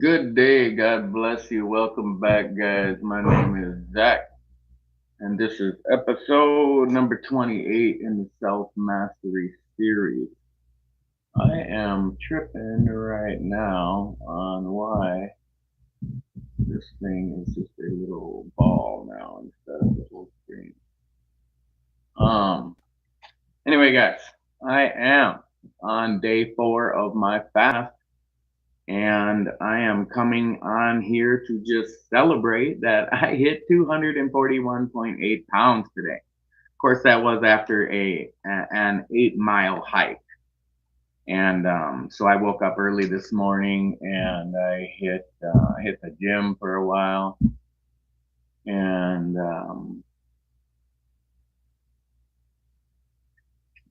Good day. God bless you. Welcome back, guys. My name is Zach, and this is episode number 28 in the Self Mastery series. I am tripping right now on why this thing is just a little ball now instead of the whole screen. Um, anyway, guys, I am on day 4 of my fast. And I am coming on here to just celebrate that I hit 241.8 pounds today. Of course, that was after an 8 mile hike. And so I woke up early this morning and I hit the gym for a while and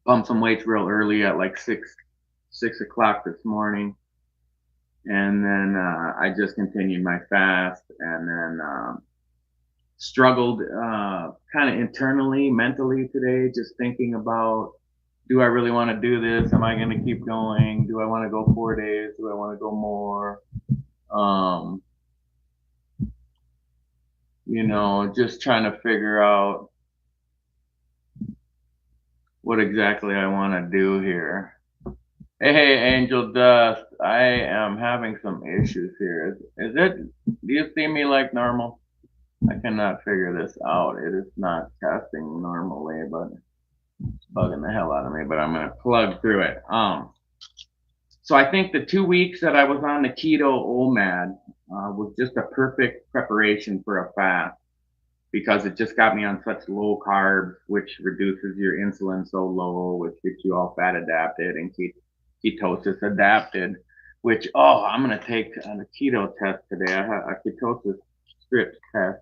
pumped some weights real early at like six o'clock this morning. And then I just continued my fast and then struggled kind of internally, mentally today, just thinking about, do I really want to do this? Am I going to keep going? Do I want to go 4 days? Do I want to go more? Um, just trying to figure out what exactly I want to do here. Hey, Angel Dust, I am having some issues here. Do you see me like normal? I cannot figure this out. It is not testing normally, but it's bugging the hell out of me, but I'm gonna plug through it. So I think the 2 weeks that I was on the keto OMAD was just a perfect preparation for a fast because it just got me on such low carbs, which reduces your insulin so low, which gets you all fat adapted and ketosis adapted. Which I'm gonna take a keto test today. I have a ketosis strips test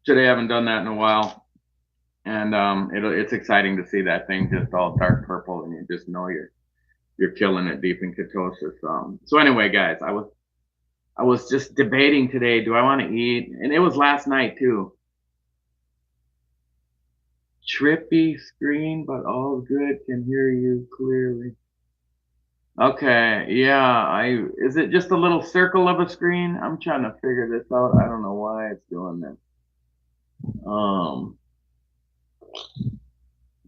today. I haven't done that in a while. And it's exciting to see that thing just all dark purple, and you just know you're killing it deep in ketosis. So anyway, guys, I was just debating today. Do I want to eat? And it was last night too. Trippy screen, but all good. Can hear you clearly. Okay, yeah. I Is it just a little circle of a screen? I'm trying to figure this out. I don't know why it's doing this. Um,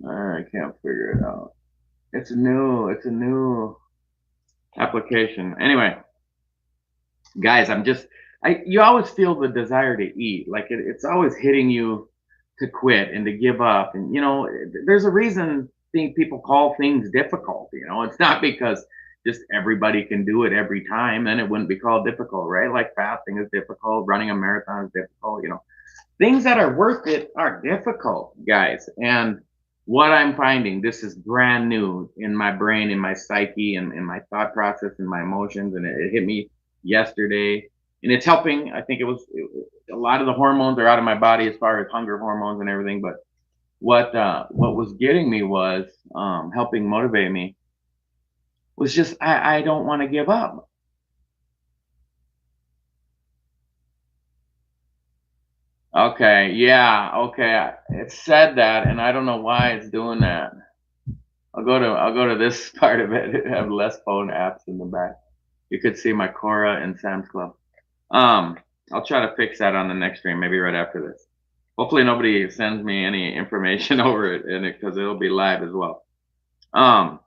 I can't figure it out. It's a new application. Anyway, guys, you always feel the desire to eat. Like it's always hitting you to quit and to give up. And, there's a reason people call things difficult. It's not because just everybody can do it every time. Then it wouldn't be called difficult, right? Like fasting is difficult, running a marathon is difficult. Things that are worth it are difficult, guys. And what I'm finding, this is brand new in my brain, in my psyche, and in my thought process, and my emotions, and it hit me yesterday, and it's helping. I think a lot of the hormones are out of my body as far as hunger hormones and everything. But what was getting me was helping motivate me was just I don't want to give up. Okay, yeah, okay. It said that, and I don't know why it's doing that. I'll go to this part of it. It have less phone apps in the back. You could see my Cora and Sam's Club. Um, I'll try to fix that on the next stream, maybe right after this. Hopefully nobody sends me any information over it in it because it'll be live as well. Um,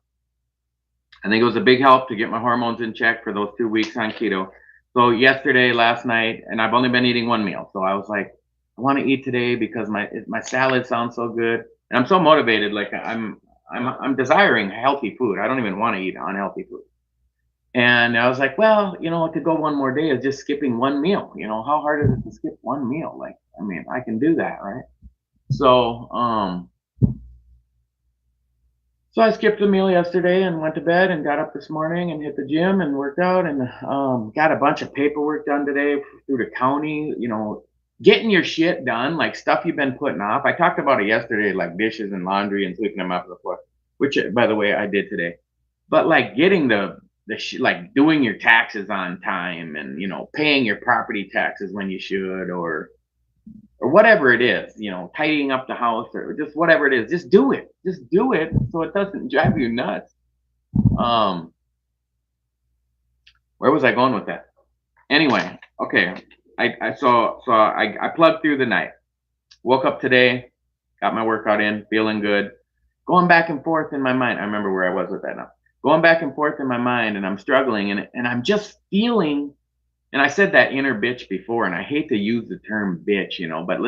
I think it was a big help to get my hormones in check for those 2 weeks on keto. So yesterday, last night, and I've only been eating one meal. So I was like, I want to eat today because my salad sounds so good, and I'm so motivated. Like I'm desiring healthy food. I don't even want to eat unhealthy food. And I was like, well, I could go one more day of just skipping one meal. How hard is it to skip one meal? Like, I mean, I can do that, right? So, so I skipped a meal yesterday and went to bed and got up this morning and hit the gym and worked out and got a bunch of paperwork done today through the county. Getting your shit done, like stuff you've been putting off. I talked about it yesterday, like dishes and laundry and sweeping them off the floor, which, by the way, I did today. But like getting like doing your taxes on time and paying your property taxes when you should, or whatever it is, tidying up the house or just whatever it is, just do it. Just do it so it doesn't drive you nuts. Um, Where was I going with that? Anyway, okay. I plugged through the night. Woke up today, got my workout in, feeling good. Going back and forth in my mind. I remember where I was with that now. Going back and forth in my mind, and I'm struggling, and I'm just feeling. And I said that inner bitch before, and I hate to use the term bitch, but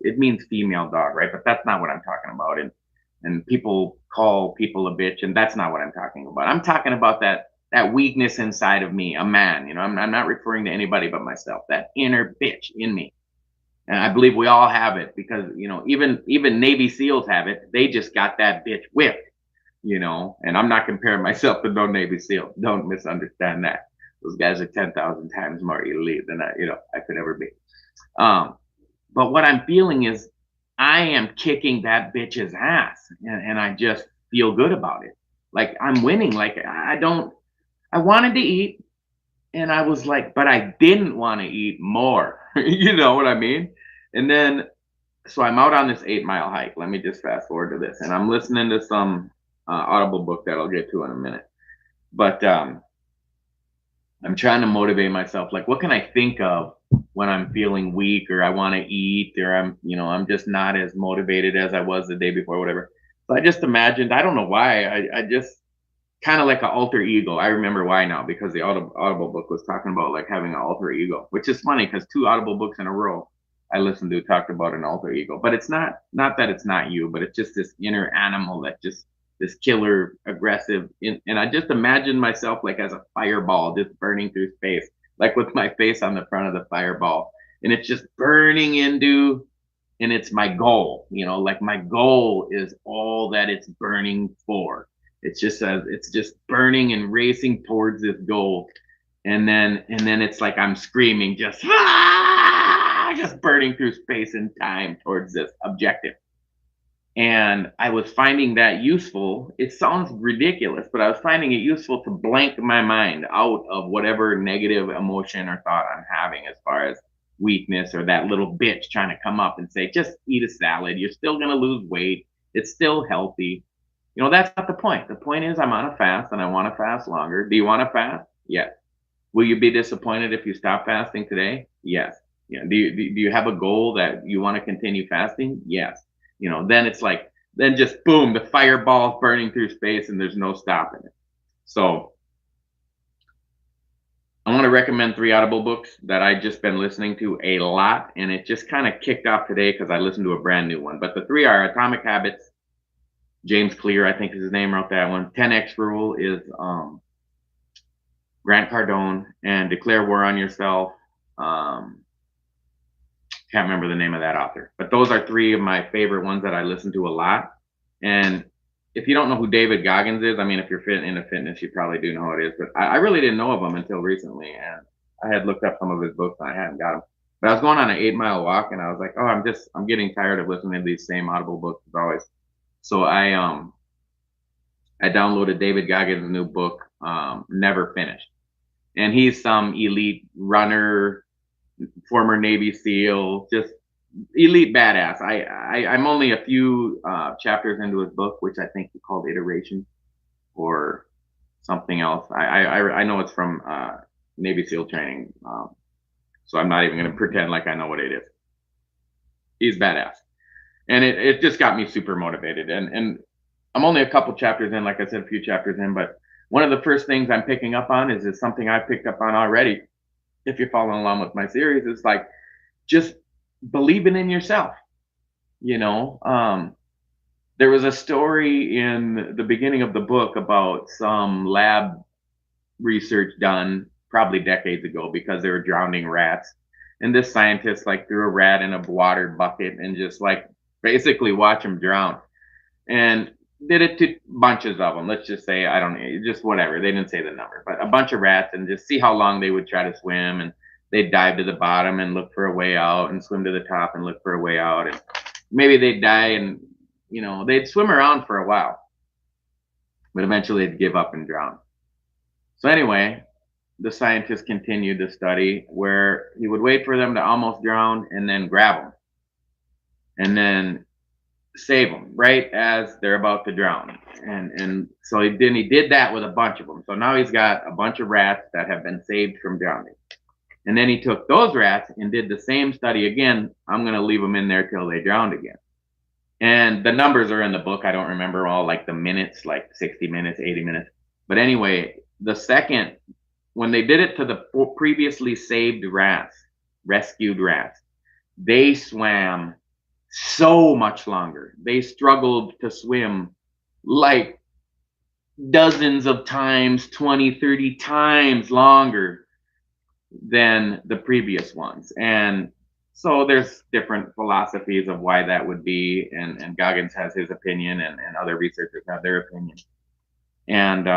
it means female dog, right? But that's not what I'm talking about. And people call people a bitch, and that's not what I'm talking about. I'm talking about that weakness inside of me, a man. I'm not referring to anybody but myself. That inner bitch in me, and I believe we all have it because even Navy SEALs have it. They just got that bitch whipped. And I'm not comparing myself to no Navy SEAL. Don't misunderstand that. Those guys are 10,000 times more elite than I could ever be. But what I'm feeling is I am kicking that bitch's ass, and I just feel good about it. Like I'm winning. Like I wanted to eat, and I was like, but I didn't want to eat more. You know what I mean? And then, so I'm out on this 8 mile hike. Let me just fast forward to this, and I'm listening to some Audible book that I'll get to in a minute. But I'm trying to motivate myself. Like, what can I think of when I'm feeling weak or I want to eat or I'm just not as motivated as I was the day before, whatever. So I just imagined, I don't know why, I just kind of like an alter ego. I remember why now, because the Audible book was talking about like having an alter ego, which is funny because 2 Audible books in a row I listened to talked about an alter ego. But it's not that it's not you, but it's just this inner animal that just this killer aggressive and I just imagine myself like as a fireball just burning through space, like with my face on the front of the fireball, and it's just burning into, and it's my goal, like my goal is all that it's burning for. It's just burning and racing towards this goal, and then it's like I'm screaming, just burning through space and time towards this objective. And I was finding that useful. It sounds ridiculous, but I was finding it useful to blank my mind out of whatever negative emotion or thought I'm having as far as weakness or that little bitch trying to come up and say, just eat a salad. You're still going to lose weight. It's still healthy. That's not the point. The point is I'm on a fast and I want to fast longer. Do you want to fast? Yes. Will you be disappointed if you stop fasting today? Yes. Do you have a goal that you want to continue fasting? Yes. Then it's like, then just boom, the fireball's burning through space and there's no stopping it. So I want to recommend 3 Audible books that I just been listening to a lot, and it just kind of kicked off today because I listened to a brand new one. But the 3 are Atomic Habits. James Clear, I think is his name, wrote that one. 10X Rule is Grant Cardone, and Declare War on Yourself. Can't remember the name of that author, but those are 3 of my favorite ones that I listen to a lot. And if you don't know who David Goggins is, I mean, if you're into fitness, you probably do know who it is, but I really didn't know of him until recently. And I had looked up some of his books and I hadn't got them, but I was going on an 8 mile walk and I was like, oh, I'm getting tired of listening to these same Audible books as always. So I downloaded David Goggins' new book, Never Finished. And he's some elite runner, former Navy SEAL, just elite badass. I'm only a few chapters into his book, which I think he called Iteration or something else. I know it's from Navy SEAL training, so I'm not even going to pretend like I know what it is. He's badass, and it just got me super motivated. And I'm only a couple chapters in, like I said, a few chapters in, but one of the first things I'm picking up on is something I picked up on already. If you're following along with my series, it's like just believing in yourself. There was a story in the beginning of the book about some lab research done probably decades ago because they were drowning rats. And this scientist like threw a rat in a water bucket and just like basically watch him drown. And did it to bunches of them. Let's just say, I don't know, just whatever. They didn't say the number, but a bunch of rats, and just see how long they would try to swim. And they'd dive to the bottom and look for a way out, and swim to the top and look for a way out. And maybe they'd die, and they'd swim around for a while, but eventually they'd give up and drown. So anyway, the scientist continued the study where he would wait for them to almost drown and then grab them. And then save them right as they're about to drown. And so he did that with a bunch of them. So now he's got a bunch of rats that have been saved from drowning. And then he took those rats and did the same study again. I'm going to leave them in there till they drowned again. And the numbers are in the book. I don't remember all like the minutes, like 60 minutes, 80 minutes. But anyway, the second, when they did it to the previously saved rats, rescued rats, they swam so much longer. They struggled to swim like dozens of times, 20, 30 times longer than the previous ones. And so there's different philosophies of why that would be. And Goggins has his opinion, and other researchers have their opinion. And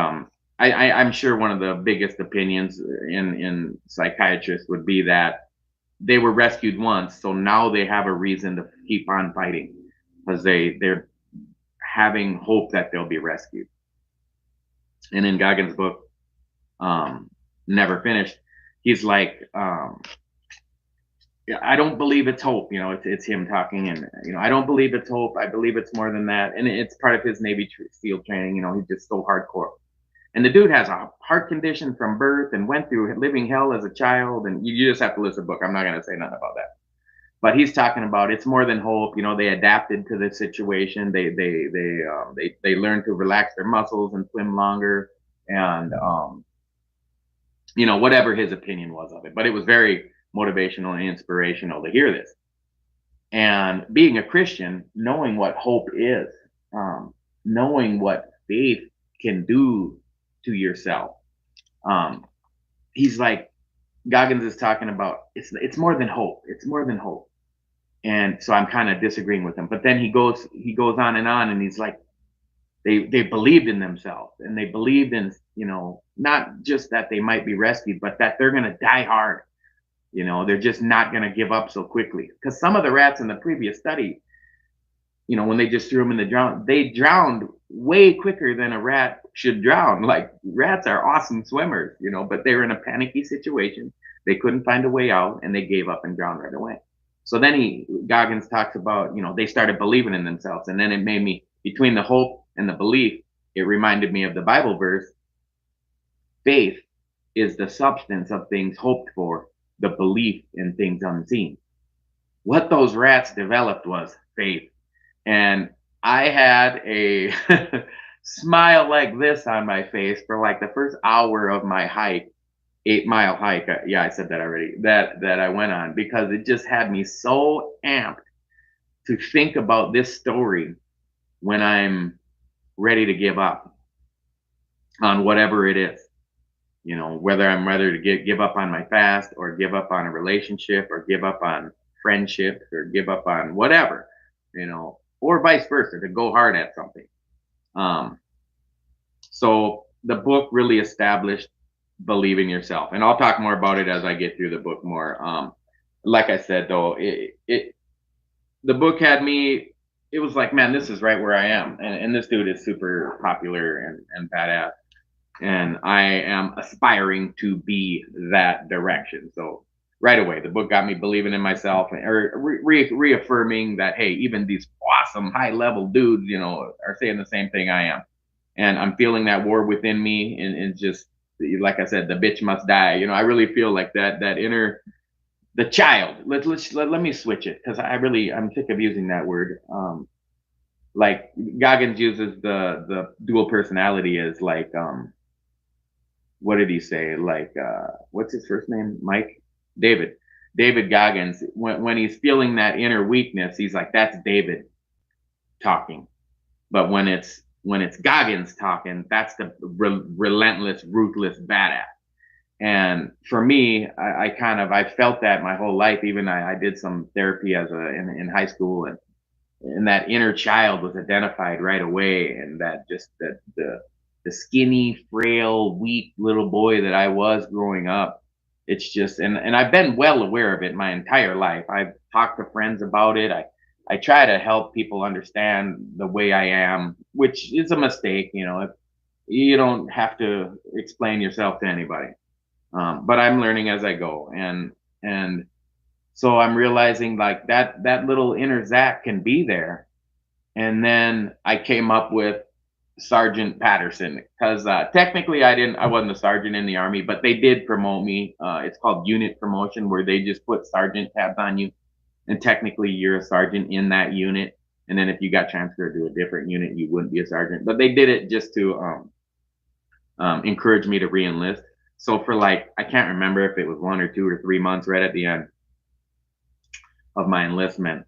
I'm sure one of the biggest opinions in psychiatrists would be that they were rescued once, so now they have a reason to keep on fighting because they're having hope that they'll be rescued. And in Goggins' book, Never Finished, he's like, I don't believe it's hope. You know, it's him talking, and I don't believe it's hope. I believe it's more than that, and it's part of his Navy SEAL training. He's just so hardcore. And the dude has a heart condition from birth and went through living hell as a child. And you just have to listen to the book. I'm not going to say nothing about that. But he's talking about it's more than hope. They adapted to the situation. They learned to relax their muscles and swim longer, and whatever his opinion was of it. But it was very motivational and inspirational to hear this. And being a Christian, knowing what hope is, knowing what faith can do to yourself. He's like, Goggins is talking about it's more than hope. It's more than hope. And so I'm kind of disagreeing with him. But then he goes on, and he's like, they believed in themselves, and they believed in, not just that they might be rescued, but that they're gonna die hard. They're just not gonna give up so quickly. Because some of the rats in the previous study, when they just threw them in the drown, they drowned way quicker than a rat should drown. Like, rats are awesome swimmers, but they were in a panicky situation. They couldn't find a way out, and they gave up and drowned right away. So then Goggins talks about, they started believing in themselves. And then it made me, between the hope and the belief, it reminded me of the Bible verse. Faith is the substance of things hoped for, the belief in things unseen. What those rats developed was faith. And I had a smile like this on my face for like the first hour of my hike, 8-mile hike. Yeah, I said that already, that I went on, because it just had me so amped to think about this story when I'm ready to give up on whatever it is. Whether I'm ready to give up on my fast, or give up on a relationship, or give up on friendships, or give up on whatever, or vice versa, to go hard at something. So the book really established believe in yourself, and I'll talk more about it as I get through the book more. Like I said, though, the book had me. It was like, man, this is right where I am, and this dude is super popular and badass, and I am aspiring to be that direction. So right away, the book got me believing in myself, or reaffirming that, hey, even these awesome high level dudes, are saying the same thing I am. And I'm feeling that war within me, and just, like I said, the bitch must die. I really feel like that inner, the child. Let me switch it, because I'm sick of using that word. Like Goggins uses the dual personality as like, what did he say? Like, what's his first name? Mike? David Goggins. When he's feeling that inner weakness, he's like, that's David talking. But when it's Goggins talking, that's the relentless, ruthless badass. And for me, I felt that my whole life. Even I did some therapy in high school, and that inner child was identified right away, and that just the skinny, frail, weak little boy that I was growing up. It's just, and I've been well aware of it my entire life. I've talked to friends about it. I try to help people understand the way I am, which is a mistake. If you don't have to explain yourself to anybody. But I'm learning as I go, and so I'm realizing like that little inner Zach can be there, And then I came up with Sergeant Patterson because technically I wasn't a sergeant in the army, but they did promote me. It's called unit promotion, where they just put sergeant tabs on you, and technically you're a sergeant in that unit. And then if you got transferred to a different unit, you wouldn't be a sergeant. But they did it just to encourage me to re-enlist. So for like, I can't remember if it was 1 or 2 or 3 months right at the end of my enlistment,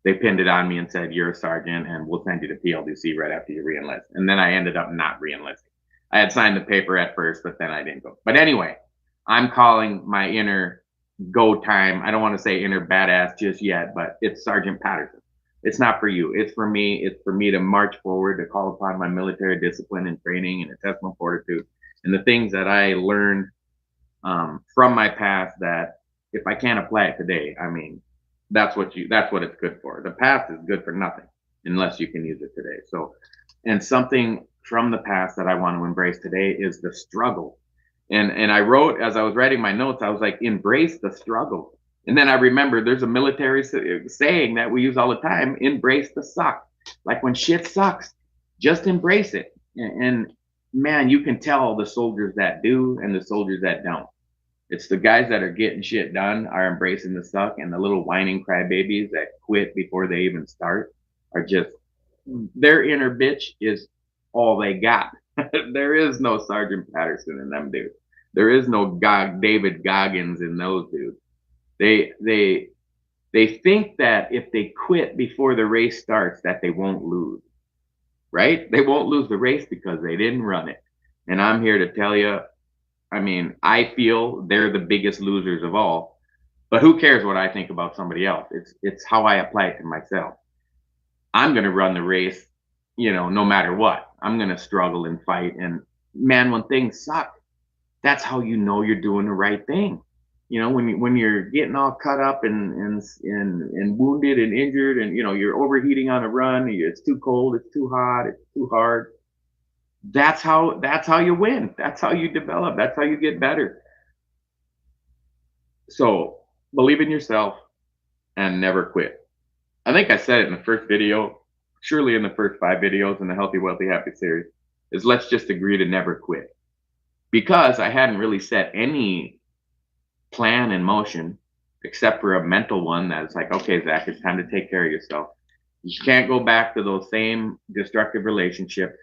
they pinned it on me and said, "You're a sergeant, and we'll send you to PLDC right after you reenlist." And then I ended up not reenlisting. I had signed the paper at first, but then I didn't go. But anyway, I'm calling my inner go time. I don't want to say inner badass just yet, but it's Sergeant Patterson. It's not for you. It's for me. It's for me to march forward, to call upon my military discipline and training and intestinal fortitude and the things that I learned from my past, that if I can't apply it today, I mean, that's what it's good for. The past is good for nothing unless you can use it today. So, and something from the past that I want to embrace today is the struggle. And I wrote, as I was writing my notes, I was like, embrace the struggle. And then I remember there's a military saying that we use all the time: embrace the suck. Like when shit sucks, just embrace it. And man, you can tell the soldiers that do and the soldiers that don't. It's the guys that are getting shit done, are embracing the suck, and the little whining crybabies that quit before they even start are just, their inner bitch is all they got. There is no Sergeant Patterson in them dudes. There is no David Goggins in those dudes. They think that if they quit before the race starts, that they won't lose. Right? They won't lose the race because they didn't run it. And I'm here to tell you, I mean, I feel they're the biggest losers of all, but who cares what I think about somebody else? It's how I apply it to myself. I'm going to run the race, no matter what. I'm going to struggle and fight. And man, when things suck, that's how you know you're doing the right thing. When you're getting all cut up and wounded and injured, and you're overheating on a run, it's too cold, it's too hot, it's too hard. That's how you win. That's how you develop. That's how you get better. So believe in yourself and never quit. I think I said it in the first video, surely in the first 5 videos in the Healthy, Wealthy, Happy series, is let's just agree to never quit. Because I hadn't really set any plan in motion except for a mental one that's like, okay, Zach, it's time to take care of yourself. You can't go back to those same destructive relationships.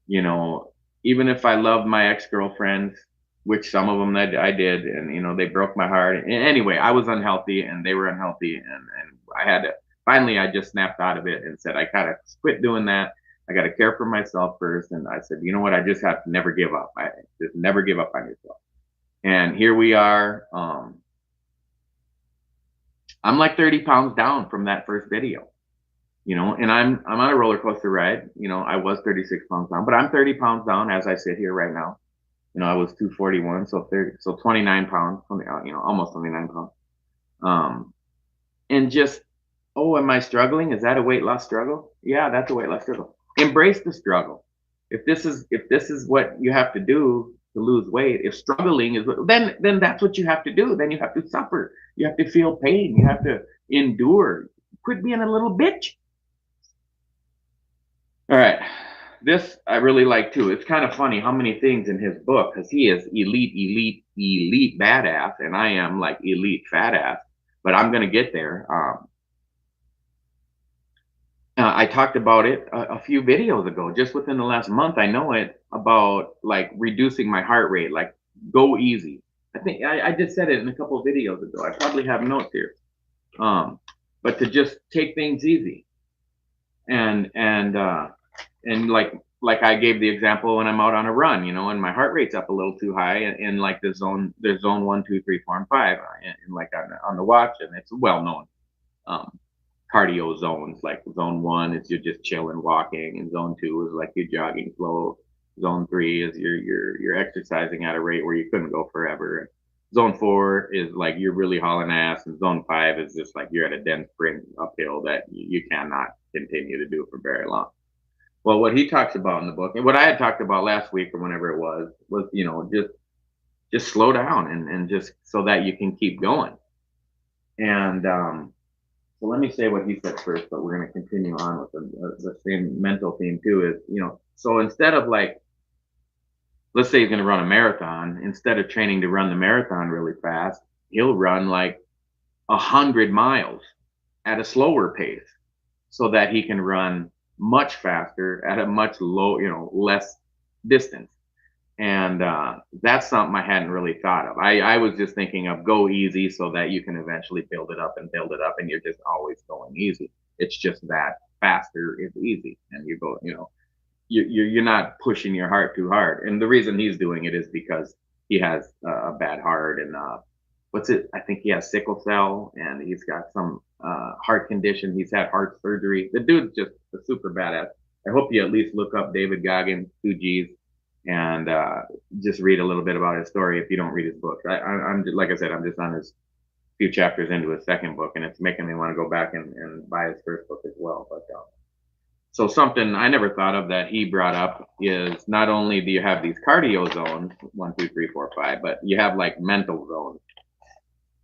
Even if I loved my ex-girlfriends, which some of them that I did, and they broke my heart. And anyway, I was unhealthy and they were unhealthy, and I had to finally, I just snapped out of it and said, I gotta quit doing that. I gotta care for myself first. And I said, you know what? I just have to never give up. I just never give up on yourself. And here we are. I'm like 30 pounds down from that first video. And I'm on a roller coaster ride. I was 36 pounds down, but I'm 30 pounds down as I sit here right now. I was 241, so 29 pounds, almost 29 pounds. And just, oh, am I struggling? Is that a weight loss struggle? Yeah, that's a weight loss struggle. Embrace the struggle. If this is what you have to do to lose weight, if struggling is, then that's what you have to do. Then you have to suffer. You have to feel pain. You have to endure. Quit being a little bitch. All right. This I really like too. It's kind of funny how many things in his book, because he is elite badass, and I am like elite fat ass, but I'm going to get there. I talked about it a few videos ago, just within the last month. I know it, about like reducing my heart rate, like go easy. I think I just said it in a couple of videos ago. I probably have notes here. But to just take things easy. And like I gave the example when I'm out on a run, and my heart rate's up a little too high in like there's zone 1, 2, 3, 4, and 5, and like on the watch, and it's well known cardio zones. Like zone 1 is you're just chilling, walking, and zone 2 is like you're jogging slow. Zone 3 is you're exercising at a rate where you couldn't go forever. Zone 4 is like you're really hauling ass, and zone 5 is just like you're at a dense sprint uphill that you cannot continue to do for very long. Well, what he talks about in the book, and what I had talked about last week or whenever it was just slow down and just so that you can keep going. And So let me say what he said first, but we're going to continue on with the same mental theme too. Is so instead of like, let's say he's going to run a marathon, instead of training to run the marathon really fast, he'll run like 100 miles at a slower pace, so that he can run much faster at a much less distance. And that's something I hadn't really thought of. I was just thinking of go easy so that you can eventually build it up and build it up, and you're just always going easy. It's just that faster is easy, and you go, you're not pushing your heart too hard. And the reason he's doing it is because he has a bad heart, and what's it? I think he has sickle cell, and he's got some heart condition. He's had heart surgery. The dude's just a super badass. I hope you at least look up David Goggins, 2Gs, and just read a little bit about his story if you don't read his book. I'm just, like I said, I'm just on his few chapters into his second book, and it's making me want to go back and buy his first book as well. But so something I never thought of that he brought up is not only do you have these cardio zones, 1, 2, 3, 4, 5, but you have like mental zones.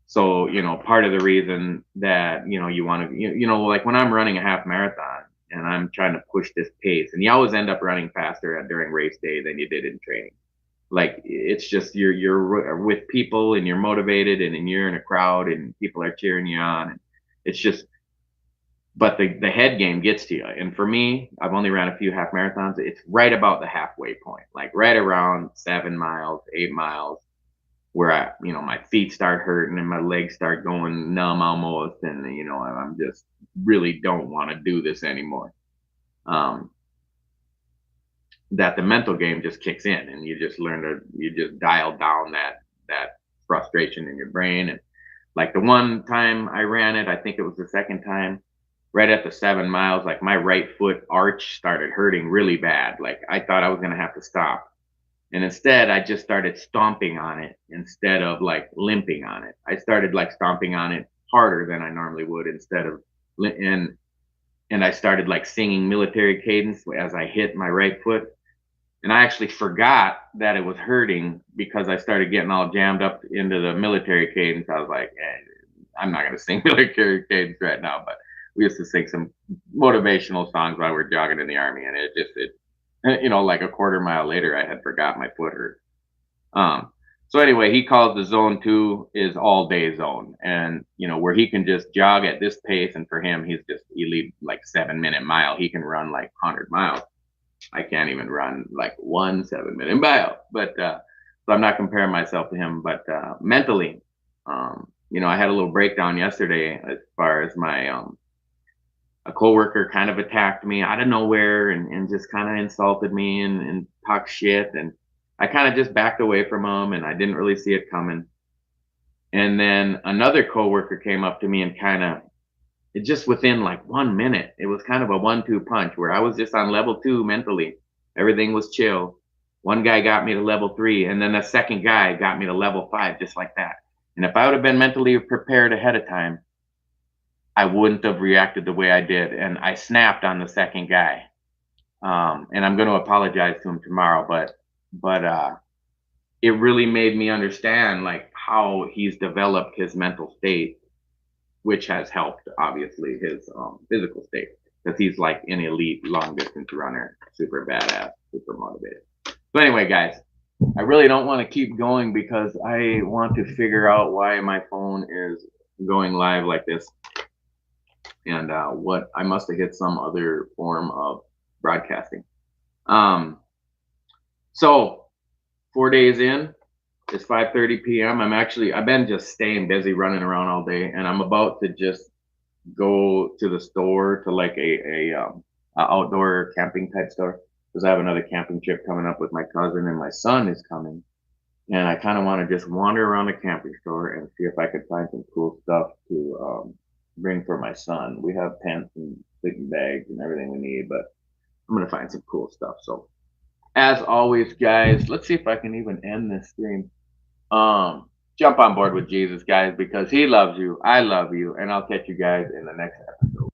So, part of the reason that, you want to, like when I'm running a half marathon and I'm trying to push this pace, and you always end up running faster during race day than you did in training. Like it's just you're with people and you're motivated and you're in a crowd and people are cheering you on. And it's just, but the head game gets to you. And for me, I've only ran a few half marathons. It's right about the halfway point, like right around 7 miles, 8 miles, where my feet start hurting and my legs start going numb almost. And, I'm just really don't want to do this anymore. That the mental game just kicks in, and you just dial down that frustration in your brain. And like the one time I ran it, I think it was the second time, right at the 7 miles, like my right foot arch started hurting really bad. Like I thought I was going to have to stop. And instead, I just started stomping on it instead of like limping on it. I started like stomping on it harder than I normally would instead of, and I started like singing military cadence as I hit my right foot. And I actually forgot that it was hurting because I started getting all jammed up into the military cadence. I was like, I'm not going to sing military cadence right now, but we used to sing some motivational songs while we were jogging in the army, and like a quarter mile later, I had forgot my foot hurt. So anyway, he calls the zone 2 is all day zone, and where he can just jog at this pace, and for him, he leads like 7-minute mile. He can run like 100 miles. I can't even run like 1 7-minute mile, but so I'm not comparing myself to him. But mentally, I had a little breakdown yesterday as far as my a coworker kind of attacked me out of nowhere and just kind of insulted me and talked shit. And I kind of just backed away from him, and I didn't really see it coming. And then another coworker came up to me and it just within like 1 minute, it was kind of a 1-2 punch where I was just on level 2 mentally. Everything was chill. One guy got me to level 3, and then the second guy got me to level 5, just like that. And if I would have been mentally prepared ahead of time, I wouldn't have reacted the way I did. And I snapped on the second guy. And I'm going to apologize to him tomorrow, but it really made me understand like how he's developed his mental state, which has helped obviously his physical state, because he's like an elite long distance runner, super badass, super motivated. So anyway, guys, I really don't want to keep going because I want to figure out why my phone is going live like this, and what I must have hit some other form of broadcasting. So 4 days in, it's 5:30 p.m. I've been just staying busy running around all day, and I'm about to just go to the store, to like a outdoor camping type store, because I have another camping trip coming up with my cousin, and my son is coming. And I kind of want to just wander around the camping store and see if I could find some cool stuff to bring for my son. We have tents and sleeping bags and everything we need, but I'm going to find some cool stuff. So as always, guys, let's see if I can even end this stream. Jump on board with Jesus, guys, because he loves you. I love you. And I'll catch you guys in the next episode.